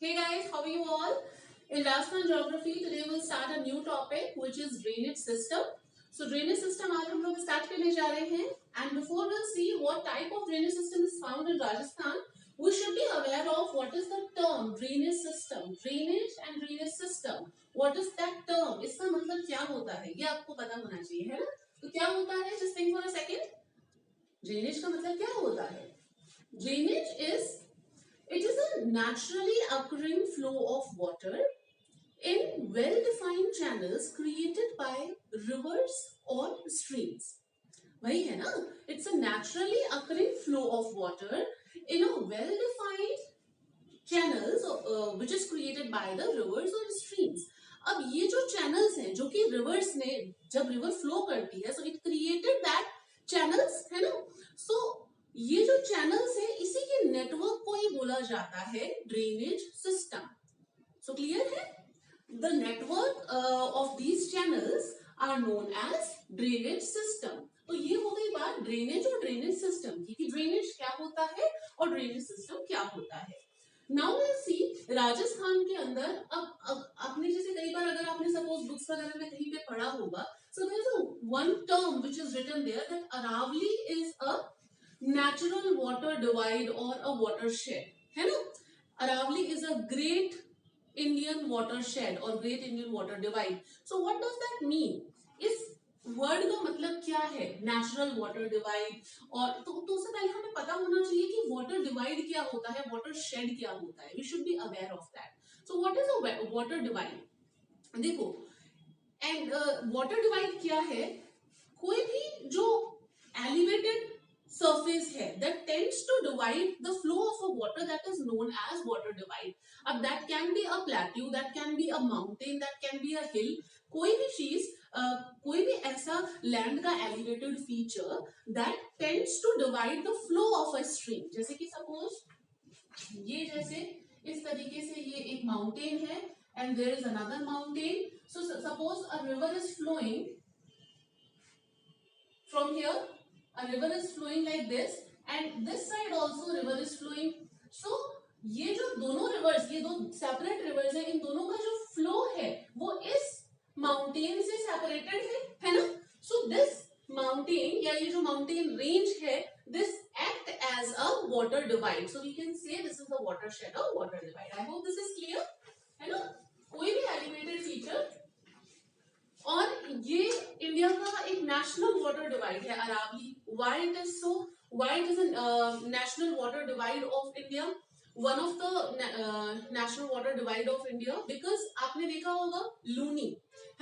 Hey guys, how are you all? In last one geography, today we'll start a new topic which is drainage system. So drainage system आज हम लोग start करने जा रहे हैं. And before we'll see what type of drainage system is found in Rajasthan, we should be aware of what is the term drainage system. Drainage and drainage system. What is that term? इसका मतलब क्या होता है? ये आपको पता होना चाहिए, है ना? तो क्या होता है? Just think for a second. Drainage का मतलब क्या होता है? Drainage is it is a naturally occurring flow of water in well-defined channels created by rivers or streams. वही है ना? It's a naturally occurring flow of water in a well-defined channels which is created by the rivers or streams. अब ये जो channels हैं जो कि rivers ने जब river flow करती है, so it created that channels, है ना? So ये जो चैनल्स है इसी के नेटवर्क को ही बोला जाता है ड्रेनेज सिस्टम. सो क्लियर है? The network of these channels are known as drainage system. तो ये हो गई बात ड्रेनेज और ड्रेनेज सिस्टम की कि ड्रेनेज क्या होता है और ड्रेनेज सिस्टम क्या होता है. नाउ विल सी राजस्थान के अंदर अब आपने जैसे कई बार अगर आपने सपोज बुक्स वगैरह में कहीं पे पढ़ा होगा, so there is one term which is written there that Aravali is a natural water divide or a watershed, है ना? Aravali is a great Indian watershed or great Indian water divide. So what does that mean? इस word का मतलब क्या है? Natural water divide. और तो उससे पहले हमें पता होना चाहिए कि वाटर डिवाइड क्या होता है, वाटर शेड क्या होता है. We should be aware of that. So what is a water divide? देखो, एंड वाटर डिवाइड क्या है? कोई भी जो एलिवेटेड surface है that tends to divide the flow of a water that is known as water divide. अब that can be a plateau, that can be a mountain, that can be a hill. कोई भी चीज कोई भी ऐसा land का elevated feature that tends to divide the flow of a stream. जैसे कि सपोज ये जैसे इस तरीके से ये एक माउंटेन है and there is another mountain. So suppose a river is flowing from here. A river is flowing like this and this side also river is flowing. So ये जो दोनों rivers, ये दो separate rivers है, इन दोनों का जो flow है वो इस mountain से separated है ना? So this mountain या ये जो mountain range है, this act as a water divide. So we can say this is the watershed or water divide. I hope this is clear, है ना? कोई भी elevated feature और ये इंडिया का एक नेशनल वाटर डिवाइड है Aravali. Why it is so? Why it is a national water divide of India, one of the national water divide of India? Because आपने देखा होगा लूनी,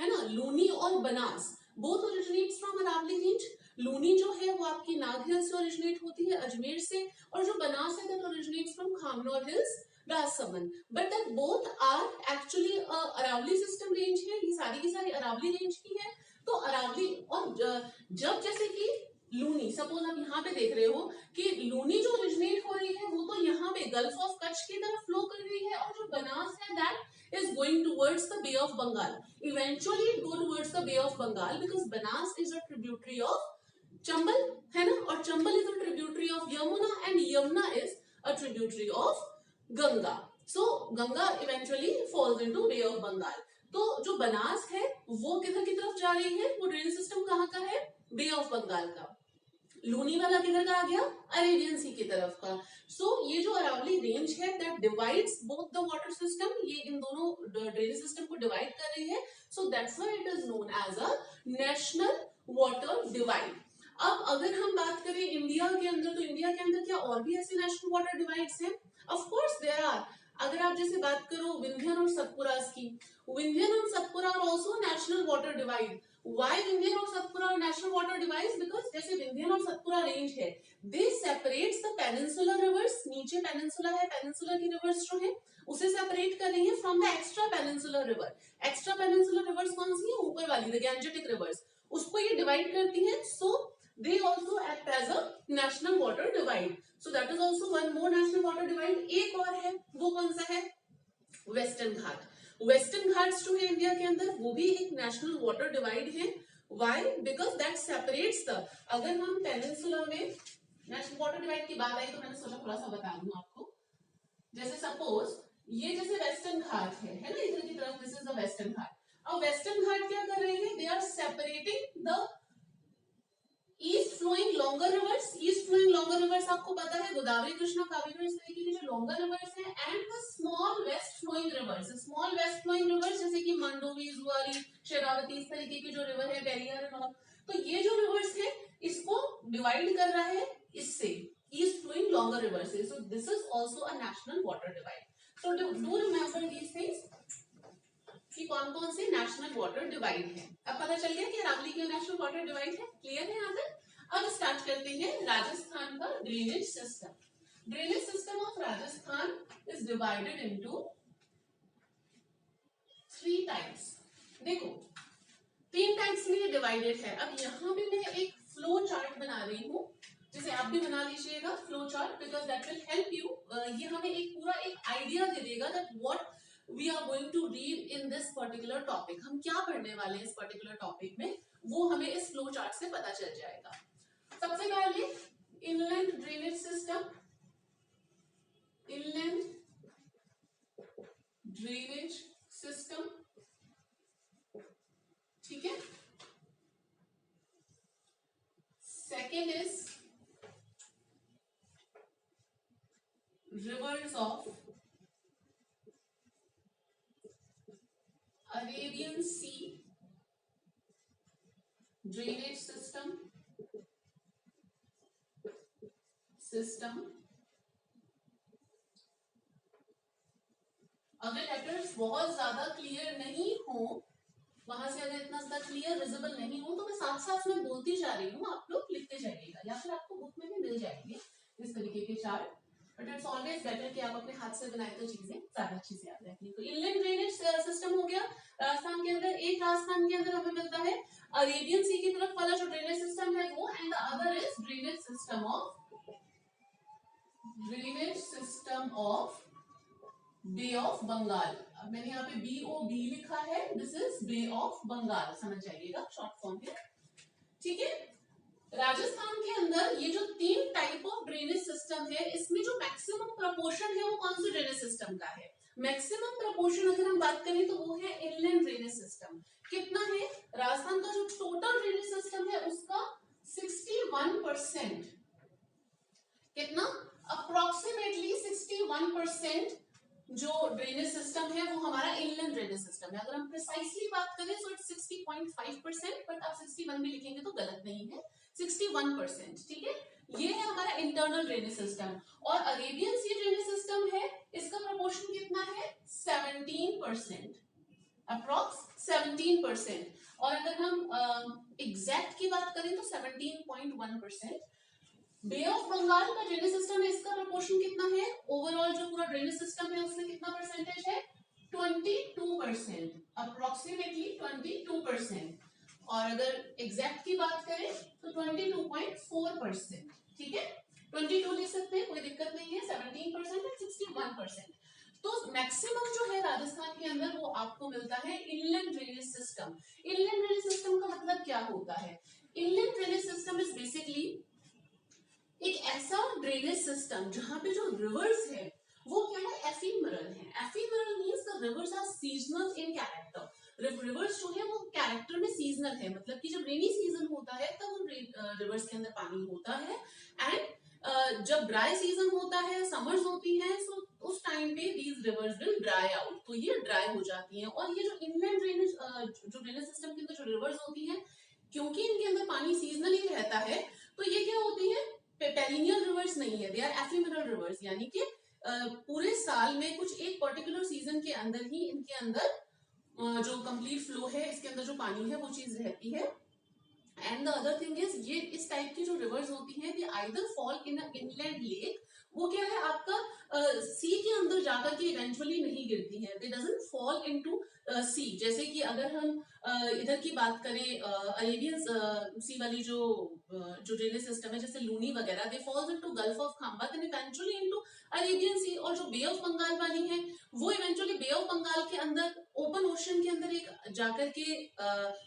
है ना? लूनी और Banas both originates from Aravali range. Luni जो है वो आपकी नाग हिल्स से ओरिजिनेट होती है, अजमेर से, और जो बनास है that originates from Khamnaur hills, Rajsamand. But that both are actually Aravalli system range है. ये सारी की सारी अरावली रेंज की है. तो अरावली और जब जैसे कि लूनी, सपोज आप यहाँ पे देख रहे हो कि लूनी जो ओरिजिनेट हो रही है वो तो यहाँ पे गल्फ ऑफ कच्छ की तरफ फ्लो कर रही है, और जो बनास है that is going towards the bay of Bengal. Eventually it go towards the bay of Bengal because Banas is a tributary of Chambal, है ना? और Chambal is a tributary of Yamuna and Yamuna is a tributary of Ganga. So Ganga eventually falls into bay of Bengal. तो जो बनास है वो किधर की तरफ जा रही है? वो ड्रेनेज सिस्टम कहाँ का है? बे ऑफ बंगाल का. लूनी वाला किधर का आ गया? अरेबियन सी की तरफ का. सो ये जो अरावली रेंज है that divides both the water system, ये इन दोनों ड्रेनेज सिस्टम को डिवाइड कर रही है. So that's why it is known as a national water divide. अब अगर हम बात करें इंडिया के अंदर, तो इंडिया के अंदर क्या और भी ऐसे नेशनल वाटर डिवाइड्स हैं? Of course there are. अगर आप जैसे बात करो विंध्यन और सतपुरा की, विंध्यन और Satpura are also national water divide. Why Vindhyan और Satpura are national water divides? Because जैसे विंध्यन और सतपुरा रेंज है, they separates the peninsular rivers. नीचे पेनिनसुला है, पेनिनसुला की रिवर्स जो है उसे सेपरेट कर रही है from the extra peninsular river. Extra peninsular rivers कौन सी है? ऊपर वाली, द गैंजेटिक रिवर्स, उसको ये डिवाइड करती है. सो they also act as a national water divide. So that is also one more national water divide. एक और है, वो कौन सा है? वेस्टर्न घाट. वेस्टर्न घाट्स जो है इंडिया के अंदर वो भी एक नेशनल वाटर डिवाइड है. Why? Because that separates the, अगर हम पेनिनसुला में नेशनल वाटर डिवाइड की बात आई तो मैंने सोचा थोड़ा सा बता दूं आपको. जैसे सपोज ये जैसे वेस्टर्न घाट है ना, इधर की तरफ, this is the western Ghat. अब वेस्टर्न घाट क्या कर रहे हैं, they are separating the east flowing longer rivers. East flowing longer rivers आपको पता है गोदावरी, कृष्णा, कावेरी, इस तरीके के जो लॉन्गर रिवर्स हैं, and the small west flowing rivers. Small west flowing rivers जैसे कि मंडोवी, जुआरी, शेरावती, इस तरीके के जो रिवर है, पेरियार एंड ऑल, तो ये जो रिवर्स है इसको डिवाइड कर रहा है इससे, ईस्ट फ्लोइंग लॉन्गर रिवर से। So this is also a national water divide. So do remember these things कि कौन कौन से नेशनल वाटर डिवाइड है। अब पता चल गया कि अरावली क्यों नेशनल वाटर डिवाइड है, क्लियर है यहाँ तक। अब स्टार्ट करते हैं राजस्थान का drainage system. Drainage system of Rajasthan is divided into 3 types. देखो 3 टाइप्स में डिवाइडेड है। अब यहाँ पे मैं एक फ्लो चार्ट बना रही हूँ, जिसे आप भी बना लीजिएगा flow chart, because that will help you. ये हमें एक पूरा एक आइडिया दे देगा that what we are going to read in this particular topic। हम क्या पढ़ने वाले हैं इस पर्टिकुलर टॉपिक में, वो हमें इस फ्लो चार्ट से पता चल जाएगा। सबसे पहले inland drainage system, inland drainage system, ठीक है। Second is reverse of Arabian Sea drainage system। अगर लेटर्स बहुत ज्यादा क्लियर नहीं हो, वहां से अगर इतना ज्यादा क्लियर विजिबल नहीं हो, तो मैं साथ साथ में बोलती जा रही हूँ, आप लोग लिखते जाइएगा, या फिर आपको बुक में भी मिल जाएंगे इस तरीके के chart. But it's always better कि आप अपने हाथ से बनाए तो चीजें ज्यादा अच्छी से याद रहती है। तो इनलैंड ड्रेनेज सिस्टम हो गया राजस्थान के अंदर। एक राजस्थान के अंदर हमें मिलता है अरेबियन सी की तरफ वाला जो ड्रेनेज सिस्टम है वो, and the other is drainage system of bay of Bengal. अब मैंने यहाँ पे BOB लिखा है, this is bay of Bengal, समझ जाइएगा शॉर्ट फॉर्म है, ठीक है। राजस्थान के अंदर ये जो 3 टाइप ऑफ ड्रेनेज सिस्टम है, इसमें जो मैक्सिमम प्रपोर्शन है वो कौन से ड्रेनेज सिस्टम का है। मैक्सिमम प्रपोर्शन अगर हम बात करें तो वो है इनलैंड ड्रेनेज सिस्टम। कितना है, राजस्थान का जो टोटल ड्रेनेज सिस्टम है उसका 61%, कितना, अप्रोक्सीमेटली 61% जो ड्रेनेज सिस्टम है वो हमारा इनलैंड ड्रेनेज सिस्टम है। अगर हम प्रिसाइसली बात करें तो इट्स 60.5%, बट आप 61 भी लिखेंगे तो गलत नहीं है, 61%, ठीक है। ये है हमारा इंटरनल ड्रेनेज सिस्टम। और अरेबियन सी ड्रेनेज सिस्टम है, इसका प्रोपोर्शन कितना है, 17%, अप्रोक्स 17%। और अगर हम एग्जैक्ट की बात करें तो 17.1%। बे ऑफ बंगाल का ड्रेनेज सिस्टम है, इसका प्रोपोर्शन कितना है, ओवरऑल जो पूरा ड्रेनेज सिस्टम है उसमें कितना परसेंटेज है, 22%, अप्रोक्सीमेटली 22%। और अगर एग्जैक्ट की बात करें तो 22.4%, ठीक है। 22 लिख सकते हैं, कोई दिक्कत नहीं है, 17% एंड 61%। तो मैक्सिमम जो है राजस्थान के अंदर वो आपको मिलता है inland drainage system. Inland drainage system का मतलब क्या होता है, inland drainage system is basically एक ऐसा ड्रेनेज सिस्टम जहां पे जो रिवर्स है वो क्या है, एफीमरल है। Ephemeral means the rivers are seasonal in character. Rivers जो है वो कैरेक्टर में सीजनल है, मतलब कि जब रेनी सीजन होता है तब उन रिवर्स के अंदर पानी होता है, एंड जब ड्राई सीजन होता है, समर्स होती है, सो उस टाइम पे these rivers will dry out, तो ये ड्राई हो जाती हैं। और ये जो इनलैंड ड्रेनेज जो ड्रेनेज सिस्टम के अंदर जो रिवर्स होती हैं, क्योंकि इनके अंदर पानी सीजनली रहता है, तो ये क्या होती है, पेरिनियल रिवर्स नहीं है, दे आर एफिमेरल रिवर्स, यानी कि पूरे साल में कुछ एक पर्टिकुलर सीजन के अंदर ही इनके अंदर जो कंप्लीट फ्लो है, इसके अंदर जो पानी है वो चीज रहती है। And the other thing is, ये इस टाइप की जो रिवर्स होती हैं, they either fall in a inland lake, वो क्या है आपका सी के अंदर जाकर के इवेंचुअली नहीं गिरती है, दे डजंट फॉल इनटू सी। जैसे कि अगर हम इधर की बात करें अरेबियन सी वाली जो ड्रेनेज सिस्टम है, जैसे लूनी वगैरह, दे फॉल्स इनटू गल्फ ऑफ खांबा देन इवेंचुअली इनटू अरेबियन सी। और जो बे ऑफ बंगाल वाली है वो इवेंचुअली बे ऑफ बंगाल के अंदर ओपन ओशन के अंदर एक जाकर के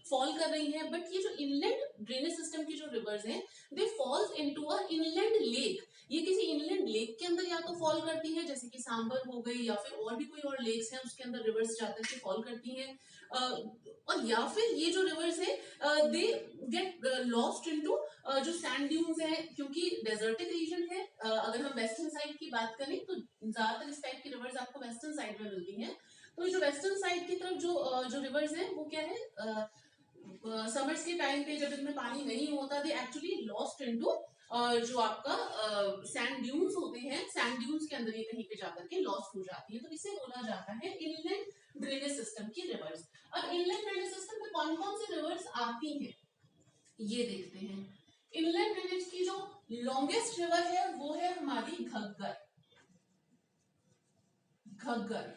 फॉल कर रही है। बट ये जो इनलैंड ड्रेनेज सिस्टम की जो रिवर्स हैं, they falls into a inland lake. ये किसी इनलैंड लेक के अंदर या तो फॉल करती है, जैसे कि सांबर हो गई, या फिर और भी कोई और लेक्स हैं उसके अंदर रिवर्स जाकर के फॉल करती हैं, और या फिर ये जो रिवर्स है दे गेट लॉस्ट इनटू जो सैंड ड्यून्स है, क्योंकि डेजर्टिक रीजन है। अगर हम वेस्टर्न साइड की बात करें तो ज्यादातर इस टाइप की रिवर्स आपको वेस्टर्न साइड में मिलती हैं। तो जो वेस्टर्न साइड की तरफ जो रिवर्स हैं वो क्या है, समर्स के टाइम पे जब इनमें पानी नहीं होता, दे एक्चुअली लॉस्ट इनटू जो आपका सैंड ड्यून्स होते हैं, सैंड ड्यून्स के अंदर ये कहीं पे जाकर के लॉस्ट हो जाती है। तो इसे बोला जाता है इनलैंड ड्रेनेज सिस्टम की रिवर्स। अब इनलैंड ड्रेनेज सिस्टम में कौन कौन सी रिवर्स आती हैं ये देखते हैं। इनलैंड ड्रेनेज की जो लॉन्गेस्ट रिवर है वो है हमारी Ghaggar. Ghaggar,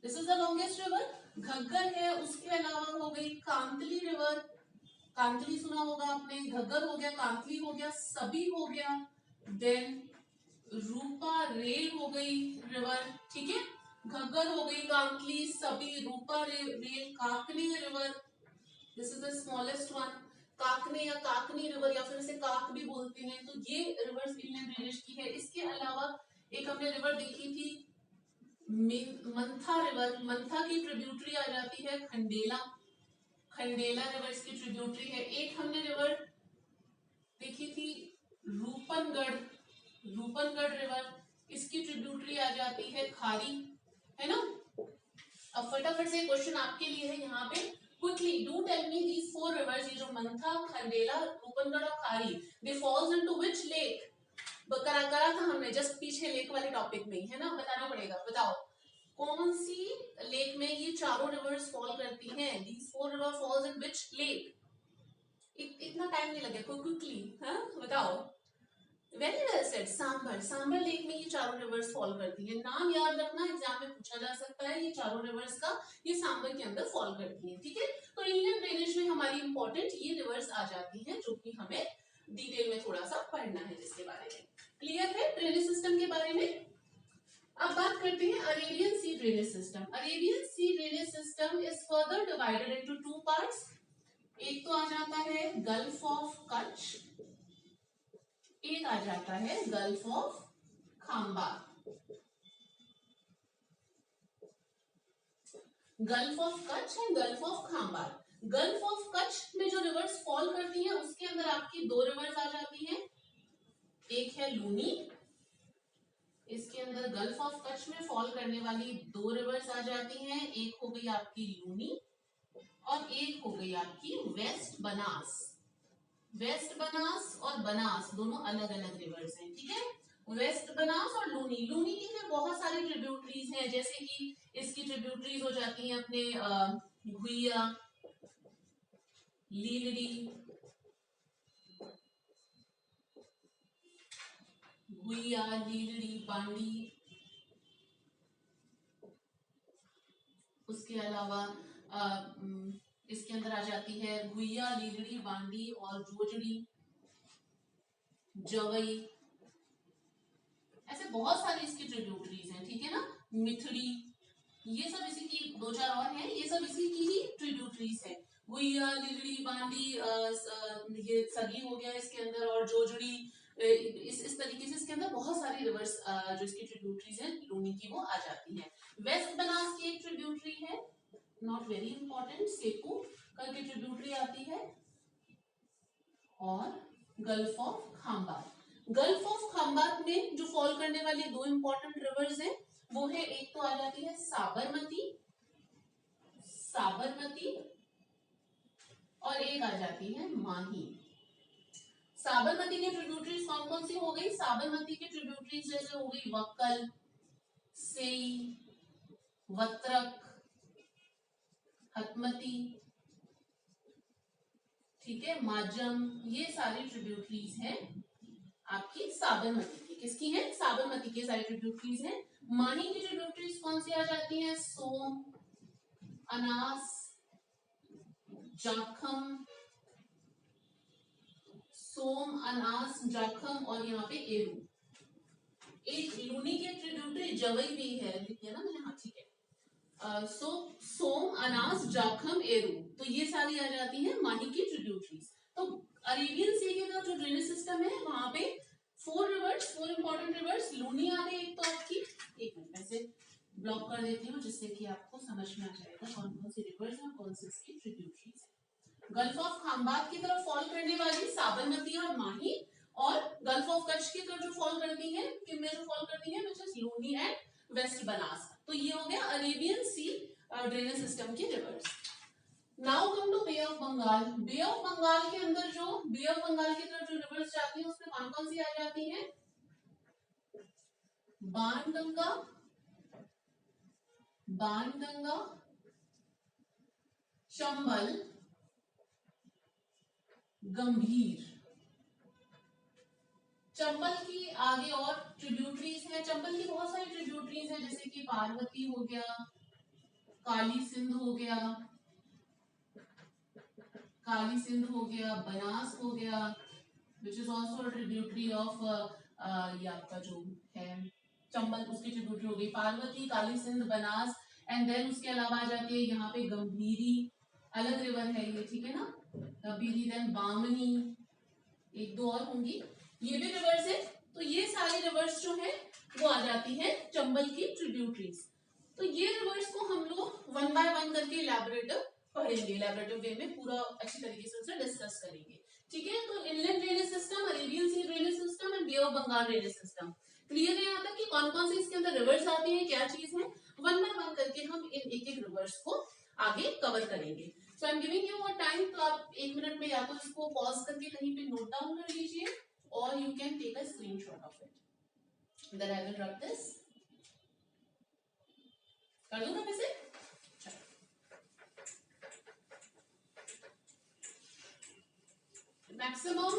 this is the longest river, Ghaggar है। उसके अलावा हो गई कांतली रिवर, कांतली सुना होगा आपने, घग्गर हो गया, कांतली हो गया, सभी हो गया, देन रूपा रेल हो गई रिवर, ठीक है। घग्गर हो गई, Kantli, Sabi, Ruparail, Kakni river, this is the smallest one. Kakne या काकनी रिवर या फिर इसे काक भी बोलते हैं। तो ये रिवर्स इनलैंड ड्रेनेज की है। इसके अलावा एक हमने रिवर देखी थी मंथा रिवर, मंथा की ट्रिब्यूटरी आ जाती है खंडेला, खंडेला रिवर इसकी ट्रिब्यूटरी है। एक हमने रिवर देखी थी रूपनगढ़, रूपनगढ़ रिवर, इसकी ट्रिब्यूटरी आ जाती है खारी, है ना। अब फटाफट से क्वेश्चन आपके लिए है यहाँ पे, quickly do tell me these four rivers, ये जो मंथा, खंडेला, रूपनगढ़ और Khari, they falls into which lake. करा था हमने जस्ट पीछे लेक वाले टॉपिक में, है ना, बताना पड़ेगा, बताओ कौन सी लेक में ये चारों रिवर्स फॉल करती हैं। These four river falls in which lake. इतना टाइम नहीं लगेगा, क्विकली, हाँ बताओ। Very well said, Sambhar, Sambhar lake में ये चारों रिवर्स फॉल करती है। नाम याद रखना, एग्जाम में पूछा जा सकता है ये चारों रिवर्स का, ये सांबर के अंदर फॉल करती है, ठीक है। तो इंडियन ड्रेनेज में हमारी इंपॉर्टेंट ये रिवर्स आ जाती हैं, जो कि हमें डिटेल में थोड़ा सा पढ़ना है जिसके बारे में। क्लियर है ड्रेनेज सिस्टम के बारे में। अब बात करते हैं Arabian sea drainage system. Arabian sea drainage system is further divided into two parts. एक तो आ जाता है गल्फ ऑफ कच्छ, एक आ जाता है गल्फ ऑफ खांबा। Gulf of Kutch and gulf of खांबा। गल्फ ऑफ कच्छ में जो रिवर्स फॉल करती हैं उसके अंदर आपकी दो रिवर्स आ जाती हैं, एक है लूनी, इसके अंदर गल्फ ऑफ कच्छ में फॉल करने वाली दो रिवर्स आ जाती हैं, एक हो गई आपकी लूनी और एक हो गई आपकी वेस्ट बनास। वेस्ट बनास और बनास दोनों अलग अलग रिवर्स हैं, ठीक है। वेस्ट बनास और लूनी, लूनी की फिर बहुत सारी ट्रिब्यूटरीज हैं, जैसे कि इसकी ट्रिब्यूटरीज हो जाती हैं अपने घुइया, लीलड़ी, घुइया, लीलड़ी, बांडी, उसके अलावा इसके अंदर आ जाती है घुइया, लीलड़ी, बांडी और जोजड़ी, जवई, ऐसे बहुत सारी इसकी ट्रिब्यूटरीज हैं, ठीक है ना। मिथड़ी, ये सब इसी की, दो चार और हैं, ये सब इसी की ही ट्रिब्यूटरीज है। गुइया, लिलड़ी, बांडी, ये सगी हो गया इसके अंदर, और जोजड़ी, इस तरीके से इसके अंदर बहुत सारी रिवर्स जो इसकी ट्रिब्यूटरीज हैं लूनी की वो आ जाती हैं। वेस्ट बनास की एक ट्रिब्यूटरी है, नॉट वेरी इंपॉर्टेंट, सेपू करके ट्रिब्यूटरी आती है, और गल्फ ऑफ खांबात। गल्फ ऑफ खांबात में जो फॉल करने वाली दो इंपॉर्टेंट रिवर्स हैं वो है, एक तो आ जाती है साबरमती, साबरमती, और एक आ जाती है माही। साबरमती की ट्रिब्यूटरीज कौन कौन सी हो गई। साबरमती की ट्रिब्यूटरीज जैसे हो गई वक्कल, सेई, वत्रक, हतमती, ठीक है, माजम, ये सारी ट्रिब्यूटरीज हैं आपकी साबरमती की। किसकी है, साबरमती की सारी ट्रिब्यूटरीज हैं। माही की ट्रिब्यूटरीज कौन सी आ जाती हैं, सोम, अनास, जाखम, सोम, अनास, जाखम और यहाँ पे एरू। एक लूनी की ट्रिब्यूटरी जवई भी है, लिखिए ना मैंने, हाँ ठीक है। सो सोम, अनास, जाखम, एरू, तो ये सारी आ जाती हैं माही की ट्रिब्यूटरीज। तो अरेबियन सी का जो ड्रेनेज सिस्टम है वहां पे फोर इंपॉर्टेंट रिवर्स। लूनी आ गई एक तो आपकी, एक मिनट ऐसे ब्लॉक कर देती हूँ जिससे कि आपको समझ में आ जाएगा कौन कौन सी रिवर्स और कौन सी इसकी ट्रिब्यूटरीज है। गल्फ ऑफ खांबात की तरफ फॉल करने वाली साबरमती और माही, और गल्फ ऑफ कच्छ की तरफ जो फॉल करती है, किन में जो फॉल करती है, which is Luni and west Banas. तो ये हो गया अरेबियन सी ड्रेनेज सिस्टम की rivers. Now come to bay of Bengal. Bay of Bengal के अंदर जो बे ऑफ बंगाल की तरफ जो रिवर्स जाती है उसमें कौन कौन सी आ जाती है? बाणगंगा, बाणगंगा, चंबल, गंभीर। चंबल की आगे और ट्रिब्यूटरीज हैं, चंबल की बहुत सारी ट्रिब्यूटरीज हैं जैसे कि पार्वती हो गया, काली सिंध हो गया, काली सिंध हो गया, बनास हो गया, which is also tributary of ये आपका जो है चंबल, उसकी ट्रिब्यूटरी हो गई पार्वती, काली सिंध, बनास। एंड देन उसके अलावा आ जाती है यहाँ पे गंभीरी, अलग रिवर है ये, ठीक है ना, गंभीरी, देन बामनी, एक दो और होंगी, ये भी रिवर्स है। तो ये सारी रिवर्स जो है वो आ जाती है चंबल की ट्रिब्यूटरीज। तो ये रिवर्स को हम लोग वन बाय वन करके इलैबोरेटिव पढ़ेंगे, इलैबोरेटिव वे में पूरा अच्छी तरीके से उसे डिस्कस करेंगे, ठीक है। तो inland drainage system, Arabian sea drainage system and bay of Bengal drainage system, clear है यहाँ तक कि कौन कौन से इसके अंदर रिवर्स आती है, क्या चीज है। वन बाय वन करके हम इन एक एक रिवर्स को आगे कवर करेंगे। So I am giving you a time, तो आप एक मिनट में या तो इसको पॉज करके कहीं पे नोट डाउन कर लीजिए और you can take a screenshot of it, then I will rub this, कर दूं मैं वैसे। मैक्सिमम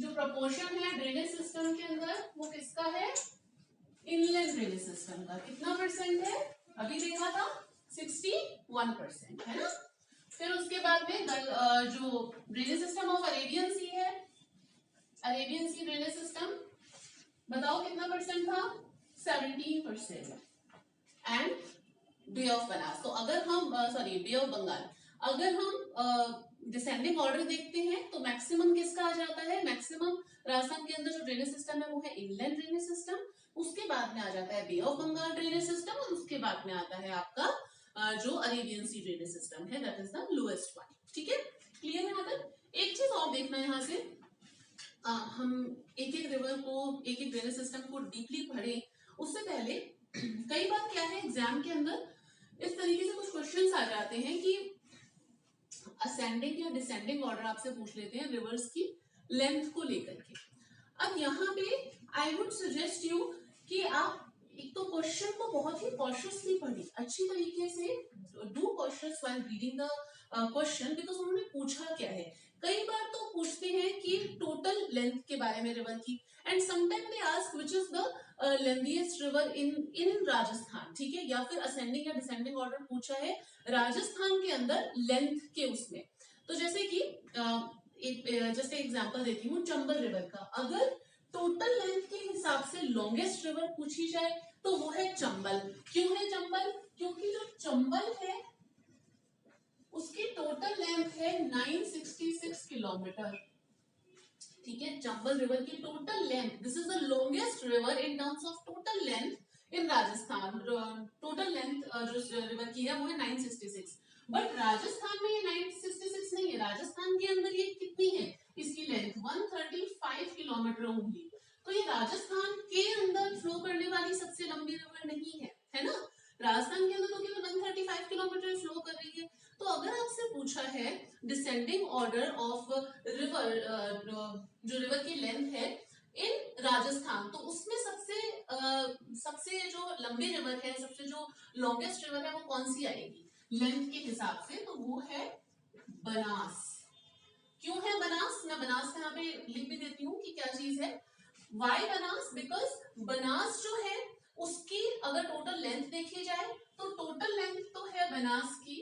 जो प्रोपोर्शन है ड्रेनेज सिस्टम के अंदर वो किसका है? इनलैंड ड्रेनेज सिस्टम का। कितना परसेंट है? अभी देखा था 61% है ना। फिर उसके बाद में जो ड्रेनेज सिस्टम ऑफ अरेबियन सी है, अरेबियन सी ड्रेनेज सिस्टम बताओ कितना परसेंट था? 17%। एंड बे ऑफ बनास, तो अगर हम सॉरी बे ऑफ बंगाल, अगर हम डिसेंडिंग ऑर्डर देखते हैं तो मैक्सिमम किसका आ जाता है? मैक्सिमम राजस्थान के अंदर जो ड्रेनेज सिस्टम है वो है इनलैंड ड्रेनेज सिस्टम, उसके बाद में आ जाता है बे ऑफ बंगाल ड्रेनेज सिस्टम, और उसके बाद में आता है आपका जो अरेबियन सी ड्रेनेज सिस्टम है, that is the lowest one, ठीक है। क्लियर है यहाँ तक। एक चीज और देखना है यहाँ से, हम एक एक रिवर को, एक एक ड्रेनेज सिस्टम को डीपली पढ़े उससे पहले कई बार क्या है एग्जाम के अंदर इस तरीके से कुछ क्वेश्चंस आ जाते हैं कि असेंडिंग या डिसेंडिंग ऑर्डर आपसे पूछ लेते हैं रिवर्स की लेंथ को लेकर के। अब यहाँ पे आई वुड सजेस्ट यू कि आप एक तो क्वेश्चन को बहुत ही कॉशियसली पढ़िए, अच्छी तरीके से do cautious while reading the question, because उन्होंने पूछा क्या है। कई बार तो पूछते हैं कि टोटल लेंथ के बारे में रिवर की, and sometime they ask which is the lengthiest river in Rajasthan, ठीक है, या फिर असेंडिंग या डिसेंडिंग ऑर्डर पूछा है राजस्थान के अंदर लेंथ के उसमें। तो जैसे कि जैसे एग्जांपल देती हूँ चंबल रिवर का, अगर टोटल लेंथ के हिसाब से लॉन्गेस्ट रिवर पूछी जाए तो वो है चंबल। क्यों है चंबल? क्योंकि जो चंबल है उसकी टोटल लेंथ है 966 किलोमीटर, ठीक है। चंबल रिवर की total length, this is the longest river in terms of total length in Rajasthan. Total length जो रिवर की है वो है 966, बट राजस्थान में ये 966 नहीं है, राजस्थान के अंदर ये कितनी है इसकी लेंथ? 135 किलोमीटर होगी। तो ये राजस्थान के अंदर फ्लो करने वाली सबसे लंबी रिवर नहीं है, है ना। राजस्थान के अंदर तो केवल 135 किलोमीटर फ्लो कर रही है। तो अगर आपसे पूछा है डिसेंडिंग ऑर्डर ऑफ रिवर, जो रिवर की लेंथ है इन राजस्थान, तो उसमें सबसे जो लंबी रिवर है, सबसे जो लॉन्गेस्ट रिवर है वो कौन सी आएगी लेंथ के हिसाब से? तो वो है बनास। क्यों है बनास? मैं बनास यहाँ पे लिख भी देती हूँ कि क्या चीज है। वाई बनास? बिकॉज बनास जो है उसकी अगर टोटल लेंथ देखी जाए तो टोटल लेंथ तो है बनास की,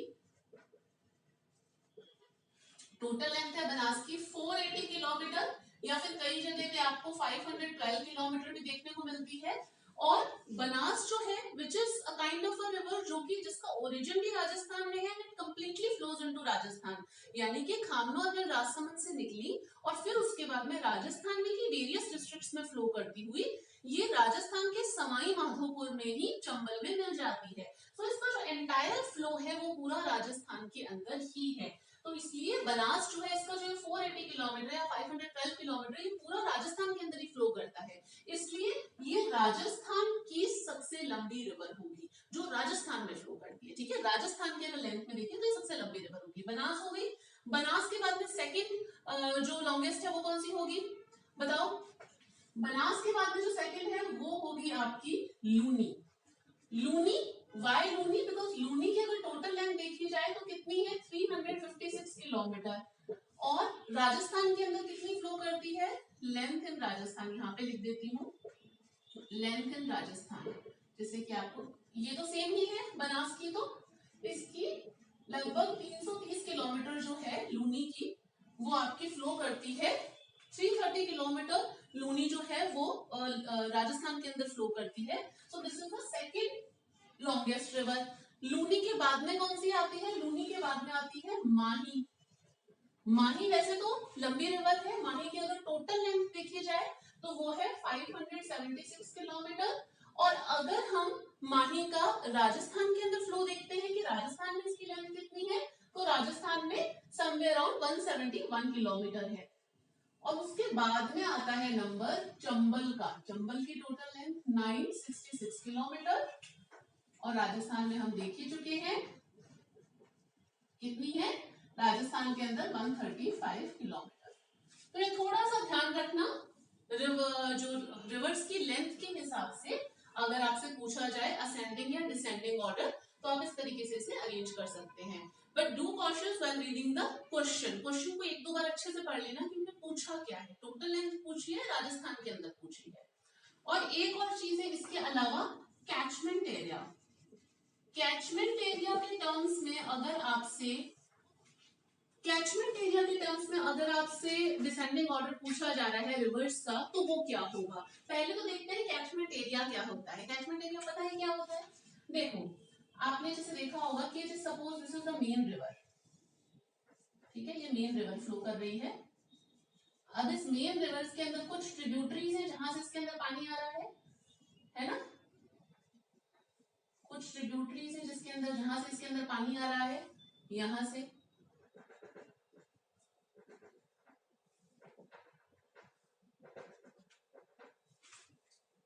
टोटल लेंथ है बनास की 480 किलोमीटर, या फिर कई जगह पे आपको 512 किलोमीटर भी देखने को मिलती है। और बनास जो है which is a kind of a river जो जो कि जिसका ओरिजिन भी राजस्थान में है and it completely flows into Rajasthan, यानी कि खामनौर हिल राजसमंद से निकली और फिर उसके बाद में राजस्थान में ही वेरियस डिस्ट्रिक्ट्स में फ्लो करती हुई ये राजस्थान के सवाई माधोपुर में ही चंबल में मिल जाती है। तो इसका जो एंटायर फ्लो है वो पूरा राजस्थान के अंदर ही है। तो इसलिए बनास जो है इसका जो 480 किलोमीटर या 512 किलोमीटर ये पूरा राजस्थान के अंदर ही फ्लो करता है, इसलिए ये राजस्थान की सबसे लंबी रिवर होगी जो राजस्थान में फ्लो करती है। ठीक है, राजस्थान के अगर लेंथ में देखें तो ये सबसे लंबी रिवर होगी। बनास हो गई। बनास के बाद में सेकंड जो लॉन्गेस्ट है वो कौन सी होगी बताओ? बनास के बाद में जो सेकंड है वो होगी आपकी लूनी। लूनी, वाई लूनी? बिकॉज लूनी की अगर टोटल लेंथ देखी जाए तो कितनी है 356 किलोमीटर, और राजस्थान के अंदर कितनी फ्लो करती है? लेंथ इन राजस्थान, यहाँ पे लिख देती हूँ लेंथ इन राजस्थान, जैसे कि आपको ये तो सेम ही है बनास की, तो इसकी लगभग 330 किलोमीटर जो है लूनी की वो आपकी फ्लो करती है। 330 किलोमीटर लूनी जो है वो राजस्थान के अंदर फ्लो करती है। So this is the second longest river. Luni के बाद में कौन सी आती है? लूनी के बाद में आती है माही। माही वैसे तो लंबी रिवर है, माही की अगर टोटल लेंथ देखी जाए तो वो है 576 किलोमीटर, और अगर हम माही का राजस्थान के अंदर फ्लो देखते हैं कि राजस्थान में इसकी लेंथ कितनी है, तो राजस्थान में समवेयर अराउंड 171 किलोमीटर है। और उसके बाद में आता है नंबर चंबल का। चंबल की टोटल लेंथ 966 किलोमीटर, और राजस्थान में हम देख ही चुके हैं कितनी है, राजस्थान के अंदर 135 किलोमीटर। तो ये थोड़ा सा ध्यान रखना, जो रिवर्स की लेंथ के हिसाब से अगर आपसे पूछा जाए असेंडिंग या डिसेंडिंग ऑर्डर तो आप इस तरीके से इसे अरेंज कर सकते हैं। But do cautious when reading the question. Question को एक दो बार अच्छे से पढ़ लेना कि उन्होंने पूछा क्या है। टोटल लेंथ पूछी है, राजस्थान के अंदर पूछी है। और एक और चीज है इसके अलावा, कैचमेंट एरिया। कैचमेंट एरिया के टर्म्स में अगर आपसे डिसेंडिंग ऑर्डर पूछा जा रहा है रिवर्स का, तो वो क्या होगा? पहले तो देखते हैं कैचमेंट एरिया क्या होता है। कैचमेंट एरिया पता है क्या होता है? देखो, आपने जैसे देखा होगा कि suppose this is the main river, ठीक है, ये मेन रिवर फ्लो कर रही है। अब इस मेन रिवर के अंदर कुछ ट्रिब्यूटरीज है जहां से इसके अंदर पानी आ रहा है ना? कुछ ट्रिब्यूटरीज है जिसके अंदर, जहां से इसके अंदर पानी आ रहा है, यहां से।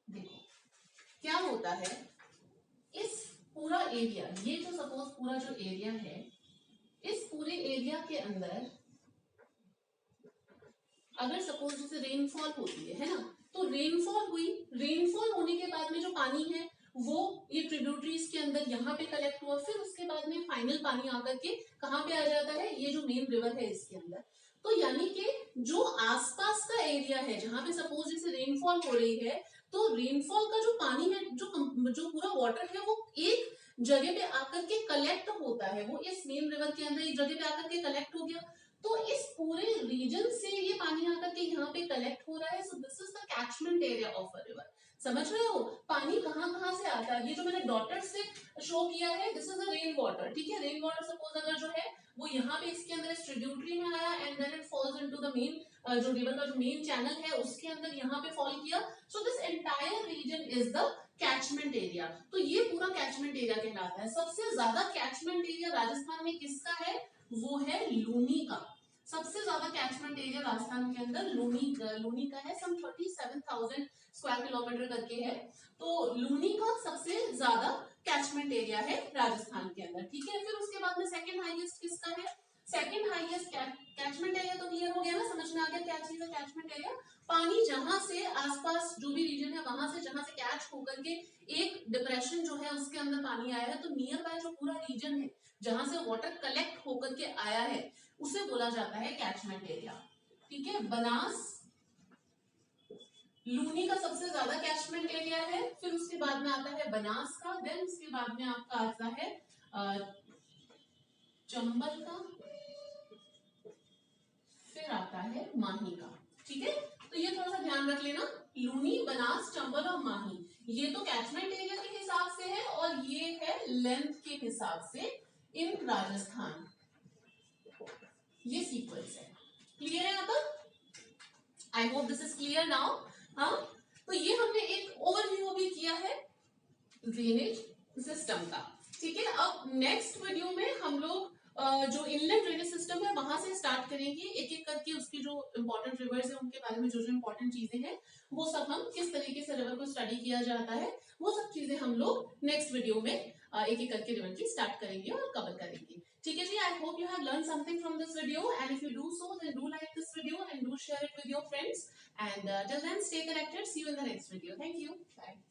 देखो क्या होता है, इस पूरा एरिया, ये जो सपोज पूरा जो एरिया है, इस पूरे एरिया के अंदर अगर सपोज जैसे रेनफॉल होती है ना, तो रेनफॉल हुई, रेनफॉल होने के बाद में जो पानी है वो ये ट्रिब्यूटरीज के अंदर यहाँ पे कलेक्ट हुआ, फिर उसके बाद में फाइनल पानी आकर के कहाँ पे आ जाता है? ये जो मेन रिवर है इसके अंदर। तो यानी कि जो आसपास का एरिया है जहां पे सपोज जैसे रेनफॉल हो रही है, तो रेनफॉल का जो पानी है, जो पूरा वाटर है, वो एक जगह पे आकर के कलेक्ट होता है, वो इस मेन रिवर के अंदर एक जगह पे आकर के कलेक्ट हो गया। तो इस पूरे रीजन से ये पानी आकर के यहाँ पे कलेक्ट हो रहा है। So this is the catchment area of a river. समझ रहे हो पानी कहाँ कहाँ से आता है? ये जो मैंने डॉटेड से शो किया है, this is the rain water. ठीक है, रेन वाटर सपोज अगर जो है वो यहाँ पे इसके अंदर इस ट्रिब्यूटरी में आया and then it falls into the main, जो रिवर का जो मेन चैनल है उसके अंदर यहाँ पे फॉल किया। So this entire reason is the catchment area. तो ये पूरा कैचमेंट एरिया कहलाता है। सबसे ज्यादा कैचमेंट एरिया राजस्थान में किसका है? वो है लूनी का। सबसे ज्यादा कैचमेंट एरिया राजस्थान के अंदर लूनी का है। सम 37,000 स्क्वायर किलोमीटर करके है। तो लूनी का सबसे ज्यादा कैचमेंट एरिया है राजस्थान के अंदर। ठीक है, फिर उसके बाद में सेकंड हाईएस्ट किसका है? सेकंड हाईएस्ट कैचमेंट एरिया तो क्लियर हो गया ना, समझ में आ गया क्या चीज है कैचमेंट एरिया? पानी जहां से आसपास जो भी रीजन है वहां से जहां से कैच होकर के एक डिप्रेशन जो है उसके अंदर पानी आया है, तो नियर बाय जो पूरा रीजन है जहां से वाटर कलेक्ट होकर के आया है उसे बोला जाता है कैचमेंट एरिया। ठीक है, बनास लूनी का सबसे ज्यादा कैचमेंट एरिया है, फिर उसके बाद में आता है बनास का, देन उसके बाद में आपका आता है चंबल का, फिर आता है माही का। ठीक है, तो ये थोड़ा सा ध्यान रख लेना, लूनी, बनास, चंबल और माही, ये तो कैचमेंट एरिया के हिसाब से है और ये है लेंथ के हिसाब से इन राजस्थान, ये सीक्वेंस है। क्लियर है यहाँ तक? I hope this is clear now. हाँ, तो ये हमने एक ओवरव्यू अभी किया है ड्रेनेज सिस्टम का। ठीक है, अब नेक्स्ट वीडियो में हम लोग जो इनलेट ड्रेनेज सिस्टम है वहां से स्टार्ट करेंगे, एक एक करके उसकी जो इंपॉर्टेंट रिवर्स है उनके बारे में जो जो इंपॉर्टेंट चीजें हैं वो सब, हम किस तरीके से रिवर को स्टडी किया जाता है, वो सब चीजें हम लोग नेक्स्ट वीडियो में एक एक करके रिवर की स्टार्ट करेंगे और कवर करेंगे। ठीक है जी, I hope you have learn something from this video, and if you do so then do like this video and do share it with your friends, and till then stay connected, see you in the next video. Thank you, bye.